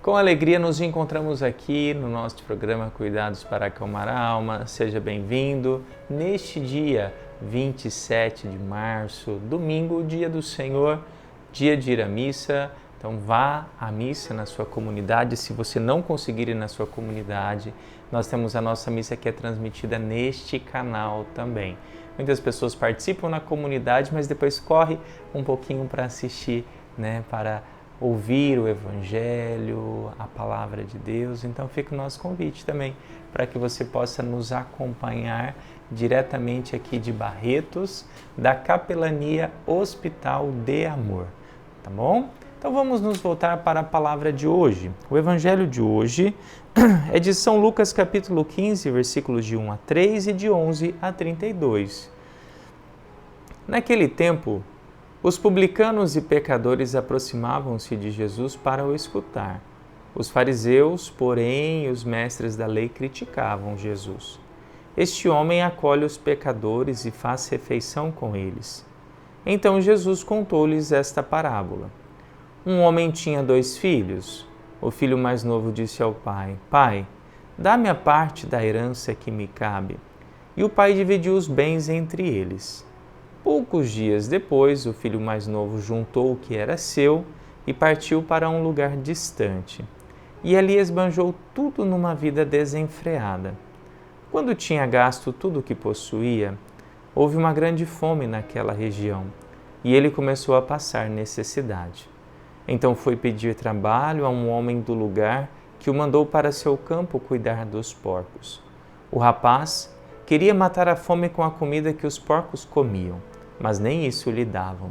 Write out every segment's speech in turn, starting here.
Com alegria nos encontramos aqui no nosso programa Cuidados para Acalmar a Alma. Seja bem-vindo neste dia 27 de março, domingo, dia do Senhor, dia de ir à missa. Então vá à missa na sua comunidade. Se você não conseguir ir na sua comunidade, nós temos a nossa missa que é transmitida neste canal também. Muitas pessoas participam na comunidade, mas depois corre um pouquinho para assistir, para ouvir o Evangelho, a Palavra de Deus. Então fica o nosso convite também para que você possa nos acompanhar diretamente aqui de Barretos, da Capelania Hospital de Amor, tá bom? Então vamos nos voltar para a palavra de hoje. O Evangelho de hoje é de São Lucas capítulo 15, versículos de 1 a 3 e de 11 a 32. Naquele tempo, os publicanos e pecadores aproximavam-se de Jesus para o escutar. Os fariseus, porém, e os mestres da lei criticavam Jesus. Este homem acolhe os pecadores e faz refeição com eles. Então Jesus contou-lhes esta parábola. Um homem tinha 2 filhos. O filho mais novo disse ao pai: Pai, dá-me a parte da herança que me cabe. E o pai dividiu os bens entre eles. Poucos dias depois, o filho mais novo juntou o que era seu e partiu para um lugar distante. E ali esbanjou tudo numa vida desenfreada. Quando tinha gasto tudo o que possuía, houve uma grande fome naquela região e ele começou a passar necessidade. Então foi pedir trabalho a um homem do lugar que o mandou para seu campo cuidar dos porcos. O rapaz queria matar a fome com a comida que os porcos comiam, mas nem isso lhe davam.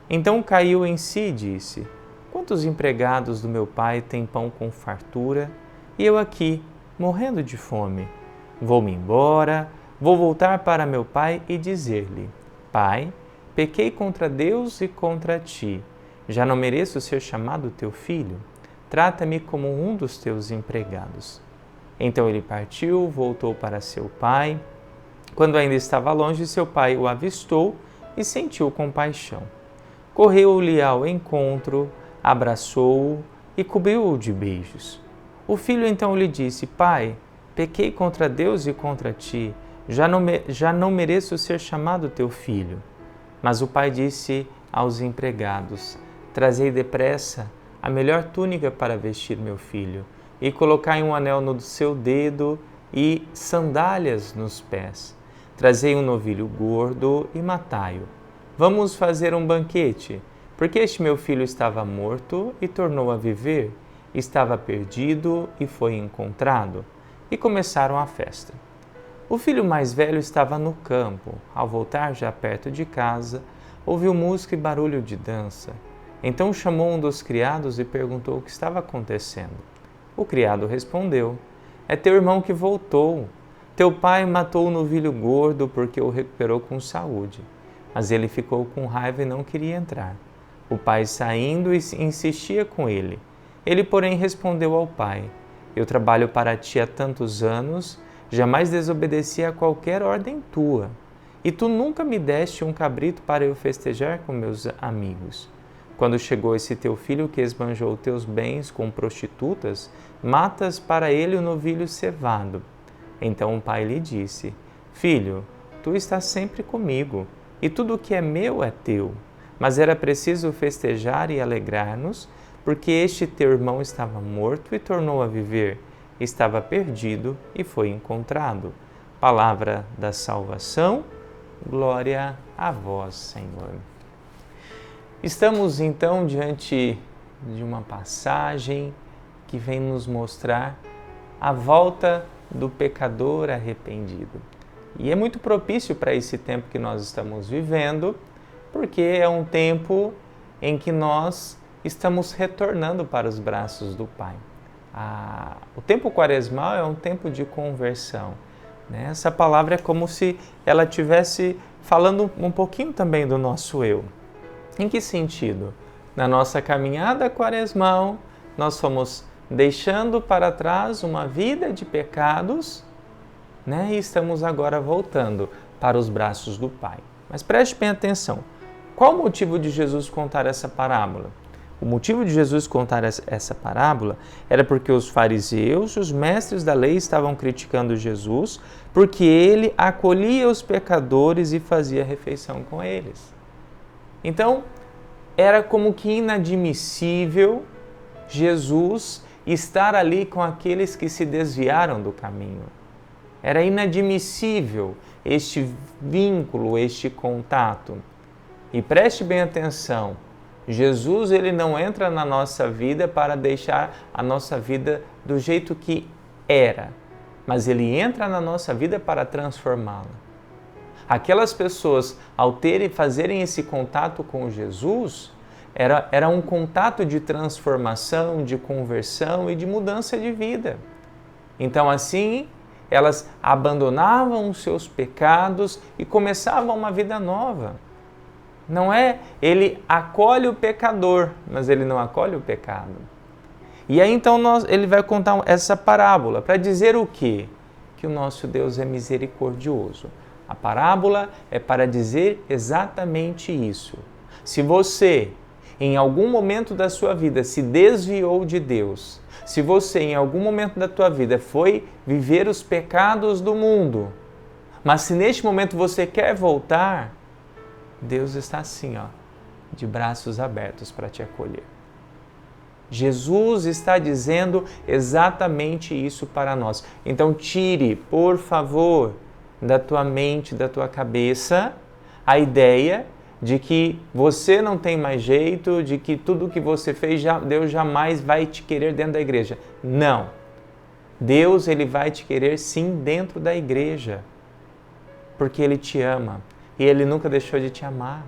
Então caiu em si e disse: Quantos empregados do meu pai têm pão com fartura, e eu aqui, morrendo de fome? Vou-me embora, vou voltar para meu pai e dizer-lhe: Pai, pequei contra Deus e contra ti. Já não mereço ser chamado teu filho? Trata-me como um dos teus empregados. Então ele partiu, voltou para seu pai. Quando ainda estava longe, seu pai o avistou e sentiu compaixão. Correu-lhe ao encontro, abraçou-o e cobriu-o de beijos. O filho então lhe disse: Pai, pequei contra Deus e contra ti, já não mereço ser chamado teu filho. Mas o pai disse aos empregados: Trazei depressa a melhor túnica para vestir meu filho, e colocai um anel no seu dedo e sandálias nos pés. Trazei um novilho gordo e matai-o. Vamos fazer um banquete, porque este meu filho estava morto e tornou a viver, estava perdido e foi encontrado. E começaram a festa. O filho mais velho estava no campo. Ao voltar já perto de casa, ouviu música e barulho de dança. Então chamou um dos criados e perguntou o que estava acontecendo. O criado respondeu: É teu irmão que voltou. Teu pai matou o novilho gordo porque o recuperou com saúde. Mas ele ficou com raiva e não queria entrar. O pai saindo insistia com ele. Ele, porém, respondeu ao pai: Eu trabalho para ti há tantos anos, jamais desobedeci a qualquer ordem tua. E tu nunca me deste um cabrito para eu festejar com meus amigos. Quando chegou esse teu filho que esbanjou teus bens com prostitutas, matas para ele o novilho cevado. Então o pai lhe disse: Filho, tu estás sempre comigo, e tudo o que é meu é teu. Mas era preciso festejar e alegrar-nos, porque este teu irmão estava morto e tornou a viver, estava perdido e foi encontrado. Palavra da salvação, glória a vós, Senhor. Estamos então diante de uma passagem que vem nos mostrar a volta do pecador arrependido. E é muito propício para esse tempo que nós estamos vivendo, porque é um tempo em que nós estamos retornando para os braços do Pai. O tempo quaresmal é um tempo de conversão. Essa palavra é como se ela estivesse falando um pouquinho também do nosso eu. Em que sentido? Na nossa caminhada quaresmal, nós fomos deixando para trás uma vida de pecados, e estamos agora voltando para os braços do Pai. Mas preste bem atenção. Qual o motivo de Jesus contar essa parábola? O motivo de Jesus contar essa parábola era porque os fariseus e os mestres da lei estavam criticando Jesus porque ele acolhia os pecadores e fazia refeição com eles. Então, era como que inadmissível Jesus estar ali com aqueles que se desviaram do caminho. Era inadmissível este vínculo, este contato. E preste bem atenção, Jesus ele não entra na nossa vida para deixar a nossa vida do jeito que era, mas ele entra na nossa vida para transformá-la. Aquelas pessoas, ao fazerem esse contato com Jesus, era um contato de transformação, de conversão e de mudança de vida. Então, assim, elas abandonavam os seus pecados e começavam uma vida nova. Não é, ele acolhe o pecador, mas ele não acolhe o pecado. E aí então ele vai contar essa parábola para dizer o quê? Que o nosso Deus é misericordioso. A parábola é para dizer exatamente isso. Se você, em algum momento da sua vida, se desviou de Deus, se você, em algum momento da tua vida, foi viver os pecados do mundo, mas se neste momento você quer voltar, Deus está assim, de braços abertos para te acolher. Jesus está dizendo exatamente isso para nós. Então tire, por favor, da tua mente, da tua cabeça, a ideia de que você não tem mais jeito, de que tudo que você fez, Deus jamais vai te querer dentro da igreja. Não. Deus ele vai te querer sim dentro da igreja, porque Ele te ama. E Ele nunca deixou de te amar.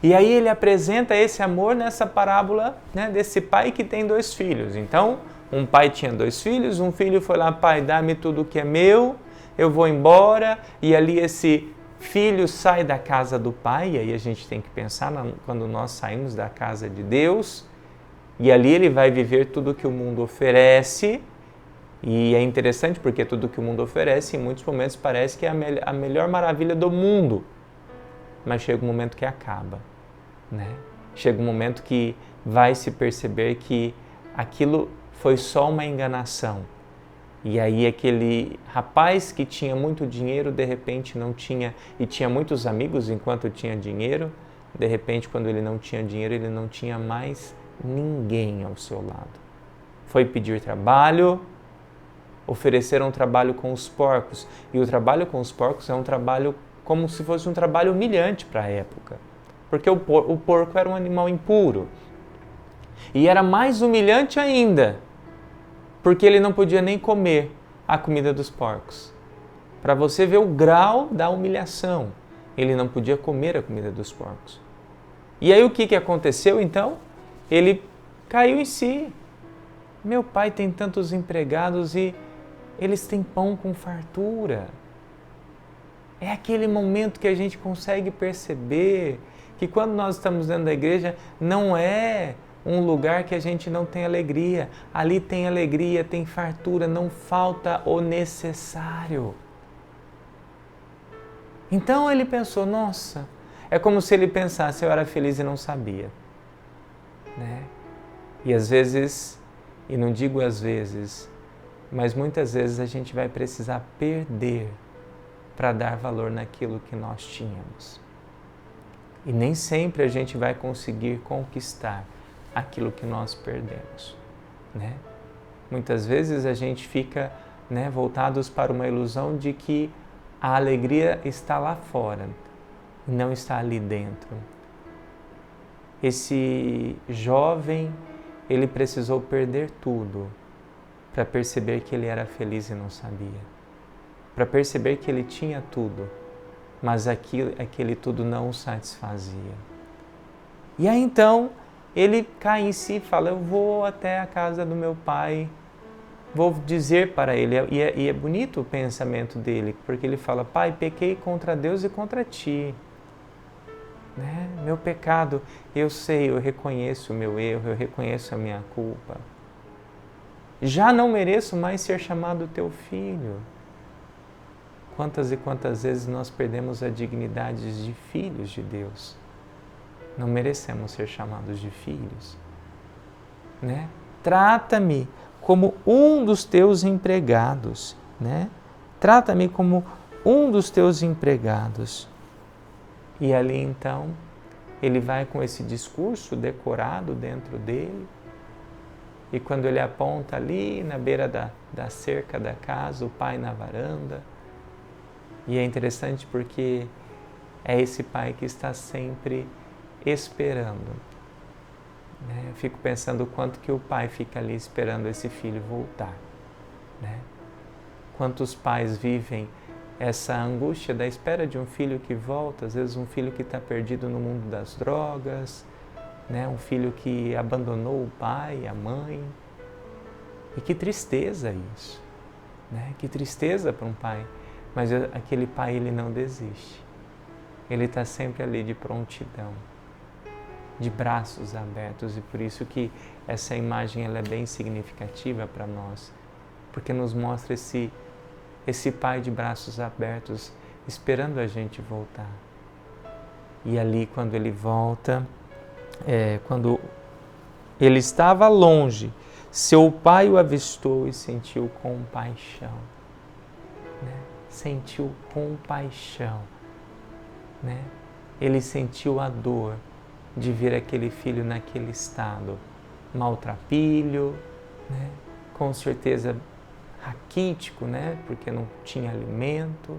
E aí Ele apresenta esse amor nessa parábola, desse pai que tem 2 filhos. Então, um pai tinha 2 filhos, um filho foi lá, pai, dá-me tudo que é meu, eu vou embora. E ali esse filho sai da casa do pai, e aí a gente tem que pensar quando nós saímos da casa de Deus, e ali ele vai viver tudo que o mundo oferece. E é interessante porque tudo que o mundo oferece, em muitos momentos, parece que é a melhor maravilha do mundo. Mas chega um momento que acaba, Chega um momento que vai se perceber que aquilo foi só uma enganação. E aí aquele rapaz que tinha muito dinheiro, de repente não tinha, e tinha muitos amigos enquanto tinha dinheiro, de repente quando ele não tinha dinheiro, ele não tinha mais ninguém ao seu lado. Foi pedir trabalho, ofereceram um trabalho com os porcos. E o trabalho com os porcos é um trabalho como se fosse um trabalho humilhante para a época. Porque o porco era um animal impuro. E era mais humilhante ainda, porque ele não podia nem comer a comida dos porcos. Para você ver o grau da humilhação, ele não podia comer a comida dos porcos. E aí o que aconteceu então? Ele caiu em si. Meu pai tem tantos empregados e eles têm pão com fartura. É aquele momento que a gente consegue perceber que quando nós estamos dentro da igreja, não é um lugar que a gente não tem alegria. Ali tem alegria, tem fartura, não falta o necessário. Então ele pensou, nossa, é como se ele pensasse, eu era feliz e não sabia. E às vezes, e não digo às vezes, mas muitas vezes a gente vai precisar perder para dar valor naquilo que nós tínhamos. E nem sempre a gente vai conseguir conquistar aquilo que nós perdemos. Muitas vezes a gente fica voltados para uma ilusão de que a alegria está lá fora, não está ali dentro. Esse jovem, ele precisou perder tudo para perceber que ele era feliz e não sabia. Para perceber que ele tinha tudo, mas aquele tudo não o satisfazia. E aí então, ele cai em si e fala, eu vou até a casa do meu pai, vou dizer para ele, e é bonito o pensamento dele, porque ele fala, pai, pequei contra Deus e contra ti. Meu pecado, eu sei, eu reconheço o meu erro, eu reconheço a minha culpa. Já não mereço mais ser chamado teu filho. Quantas e quantas vezes nós perdemos a dignidade de filhos de Deus, não merecemos ser chamados de filhos, né? Trata-me como um dos teus empregados, né? Trata-me como um dos teus empregados. E ali então, ele vai com esse discurso decorado dentro dele, e quando ele aponta ali na beira da cerca da casa, o pai na varanda, e é interessante porque é esse pai que está sempre esperando. Né? Eu fico pensando o quanto que o pai fica ali esperando esse filho voltar. Né? Quantos pais vivem essa angústia da espera de um filho que volta, às vezes um filho que está perdido no mundo das drogas, né? Um filho que abandonou o pai, a mãe. E que tristeza isso, né? Que tristeza para um pai. Mas aquele pai, ele não desiste. Ele está sempre ali de prontidão, de braços abertos, e por isso que essa imagem ela é bem significativa para nós, porque nos mostra esse pai de braços abertos esperando a gente voltar. E ali quando ele volta, quando ele estava longe, seu pai o avistou e sentiu compaixão. Né? Sentiu compaixão. Né? Ele sentiu a dor de ver aquele filho naquele estado, maltrapilho, né? Com certeza raquítico, né? Porque não tinha alimento,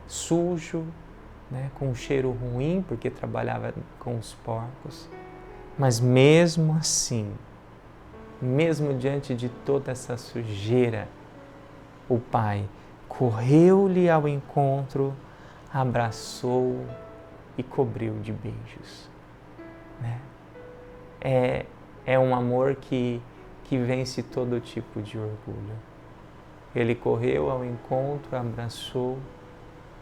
sujo, né? Com um cheiro ruim, porque trabalhava com os porcos. Mas mesmo assim, mesmo diante de toda essa sujeira, o pai correu-lhe ao encontro, abraçou e cobriu de beijos. Né? É um amor que vence todo tipo de orgulho. Ele correu ao encontro, abraçou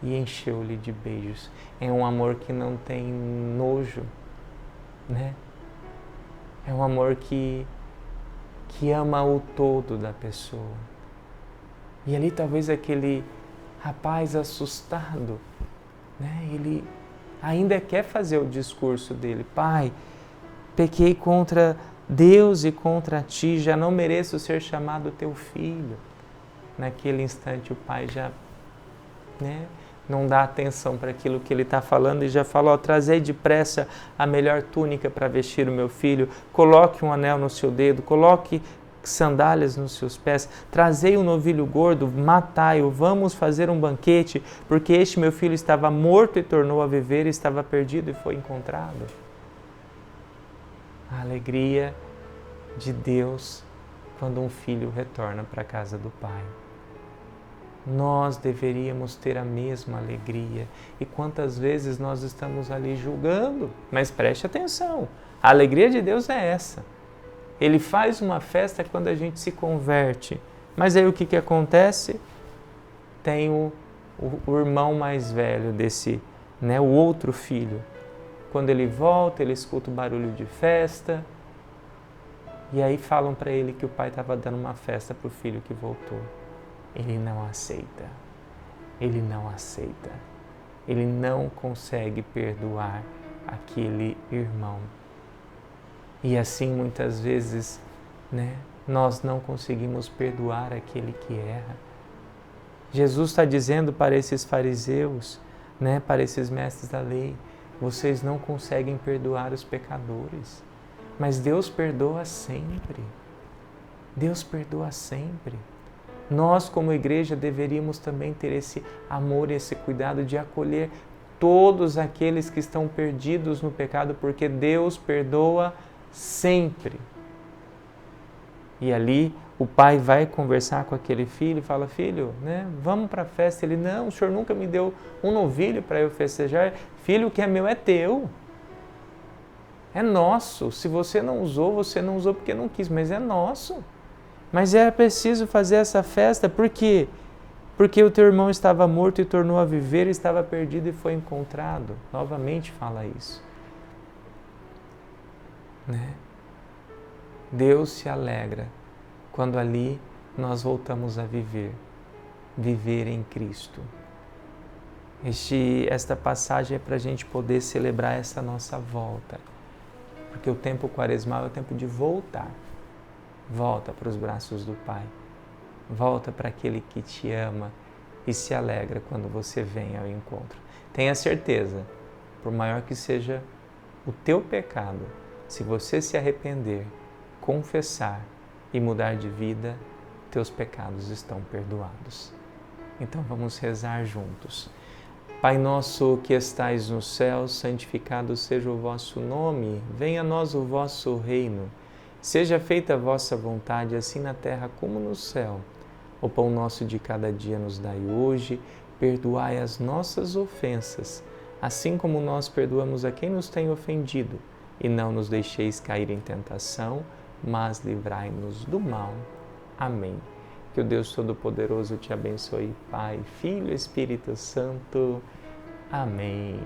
e encheu-lhe de beijos. É um amor que não tem nojo, né? É um amor que ama o todo da pessoa. E ali talvez aquele rapaz assustado, né? Ele ainda quer fazer o discurso dele. Pai, pequei contra Deus e contra ti, já não mereço ser chamado teu filho. Naquele instante o pai já, né, não dá atenção para aquilo que ele está falando e já fala, trazei depressa a melhor túnica para vestir o meu filho, coloque um anel no seu dedo, coloque sandálias nos seus pés, trazei um novilho gordo, matai-o, vamos fazer um banquete, porque este meu filho estava morto e tornou a viver, estava perdido e foi encontrado. A alegria de Deus quando um filho retorna para a casa do Pai. Nós deveríamos ter a mesma alegria. E quantas vezes nós estamos ali julgando? Mas preste atenção, a alegria de Deus é essa. Ele faz uma festa quando a gente se converte. Mas aí o que acontece? Tem o irmão mais velho desse, né, o outro filho. Quando ele volta, ele escuta o barulho de festa. E aí falam para ele que o pai estava dando uma festa para o filho que voltou. Ele não aceita. Ele não aceita. Ele não consegue perdoar aquele irmão. E assim muitas vezes, né, nós não conseguimos perdoar aquele que erra. Jesus está dizendo para esses fariseus, né, para esses mestres da lei, vocês não conseguem perdoar os pecadores. Mas Deus perdoa sempre. Deus perdoa sempre. Nós, como igreja, deveríamos também ter esse amor e esse cuidado de acolher todos aqueles que estão perdidos no pecado, porque Deus perdoa sempre. E ali o pai vai conversar com aquele filho e fala, filho, né, vamos para a festa. Ele, não, o senhor nunca me deu um novilho para eu festejar. Filho, o que é meu é teu. É nosso. Se você não usou porque não quis, mas é nosso. Mas era preciso fazer essa festa, por quê? Porque o teu irmão estava morto e tornou a viver, estava perdido e foi encontrado. Novamente fala isso. Né? Deus se alegra quando ali nós voltamos a viver em Cristo. Esta passagem é para a gente poder celebrar essa nossa volta, porque o tempo quaresmal é o tempo de voltar. Volta para os braços do Pai, volta para aquele que te ama e se alegra quando você vem ao encontro. Tenha certeza, por maior que seja o teu pecado, se você se arrepender, confessar e mudar de vida, teus pecados estão perdoados. Então vamos rezar juntos. Pai nosso que estais no céu, santificado seja o vosso nome, venha a nós o vosso reino. Seja feita a vossa vontade, assim na terra como no céu. O pão nosso de cada dia nos dai hoje, perdoai as nossas ofensas, assim como nós perdoamos a quem nos tem ofendido. E não nos deixeis cair em tentação, mas livrai-nos do mal. Amém. Que o Deus Todo-Poderoso te abençoe, Pai, Filho e Espírito Santo. Amém.